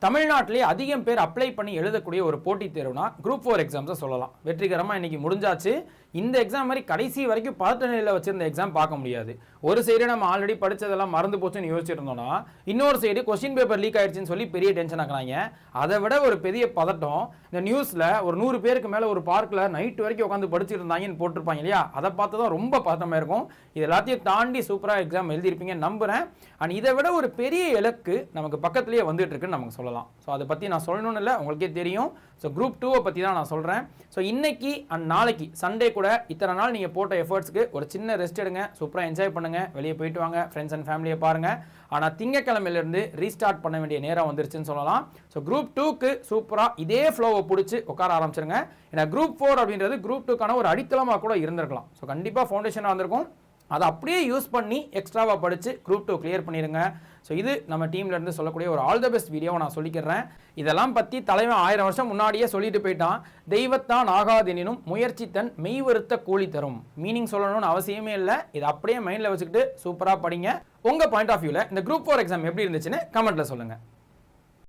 தமிழ்நாட்டிலே அதிகம் பேர் அப்ளை பண்ணி எழுதக்கூடிய ஒரு போட்டித் தேர்வுனா குரூப் 4 எக்ஸாம்ஸை சொல்லலாம். வெற்றிகரமாக இன்னைக்கு முடிஞ்சாச்சு. இந்த எக்ஸாம் மாதிரி கடைசி வரைக்கும் பதட்ட நிலையில் வச்சிருந்த எக்ஸாம் பார்க்க முடியாது. ஒரு சைடு நம்ம ஆல்ரெடி படித்ததெல்லாம் மறந்து போச்சுன்னு யோசிச்சிருந்தோம்னா, இன்னொரு சைடு கொஸ்டின் பேப்பர் லீக் ஆயிடுச்சுன்னு சொல்லி பெரிய டென்ஷன் ஆக்குறாங்க. அதை விட ஒரு பெரிய பதட்டம், இந்த நியூஸில் ஒரு 100 பேருக்கு மேலே ஒரு பார்க்கில் நைட் வரைக்கும் உட்காந்து படிச்சுட்டு இருந்தாங்கன்னு போட்டிருப்பாங்க இல்லையா, அதை பார்த்து தான் ரொம்ப பதட்டமாக இருக்கும். இது எல்லாத்தையும் தாண்டி சூப்பராக எக்ஸாம் எழுதியிருப்பீங்கன்னு நம்புகிறேன். அண்ட் இதை விட ஒரு பெரிய இலக்கு நமக்கு பக்கத்துலேயே வந்துட்டு இருக்குன்னு நமக்கு சொல்லலாம். ஸோ அதை பற்றி நான் சொல்லணும்னு இல்லை, உங்களுக்கே தெரியும். ஸோ குரூப் 2 பற்றி தான் நான் சொல்கிறேன். ஸோ இன்னைக்கு அண்ட் நாளைக்கு சண்டே கூட இத்தனை நாள் நீங்கள் போட்ட எஃபர்ட்ஸ்க்கு ஒரு சின்ன ரெஸ்ட் எடுங்க, சூப்பராக என்ஜாய் பண்ணுங்கள், வெளியே போயிட்டு வாங்க, ஃப்ரெண்ட்ஸ் அண்ட் ஃபேமிலியை பாருங்கள். ஆனால் திங்கக்கிழமையிலேருந்து ரீஸ்டார்ட் பண்ண வேண்டிய நேரம் வந்துருச்சுன்னு சொல்லலாம். ஸோ குரூப் 2க்கு சூப்பராக இதே ஃப்ளோவை பிடிச்சி உட்கார ஆரம்பிச்சிருங்க. ஏன்னா குரூப் 4 அப்படின்றது குரூப் 2க்கான ஒரு அடித்தளமாக கூட இருந்திருக்கலாம். ஸோ கண்டிப்பாக ஃபவுண்டேஷனாக வந்திருக்கும். அதை அப்படியே யூஸ் பண்ணி எக்ஸ்ட்ராவாக படித்து குரூப் 2 கிளியர் பண்ணிடுங்க. ஸோ இது நம்ம டீம்லேருந்து சொல்லக்கூடிய ஒரு ஆல் த பெஸ்ட் வீடியோவை நான் சொல்லிக்கிறேன். இதெல்லாம் பற்றி தலைவன் 1000 வருஷம் முன்னாடியே சொல்லிட்டு போயிட்டான். தெய்வத்தான் ஆகாதெனினும் முயற்சி தன் மெய்வருத்த கூலி தரும். மீனிங் சொல்லணும்னு அவசியமே இல்லை. இதை அப்படியே மைண்டில் வச்சுக்கிட்டு சூப்பராக படிங்க. உங்கள் பாயிண்ட் ஆஃப் வியூவில் இந்த குரூப் 4 எக்ஸாம் எப்படி இருந்துச்சுன்னு கமெண்ட்டில் சொல்லுங்கள்.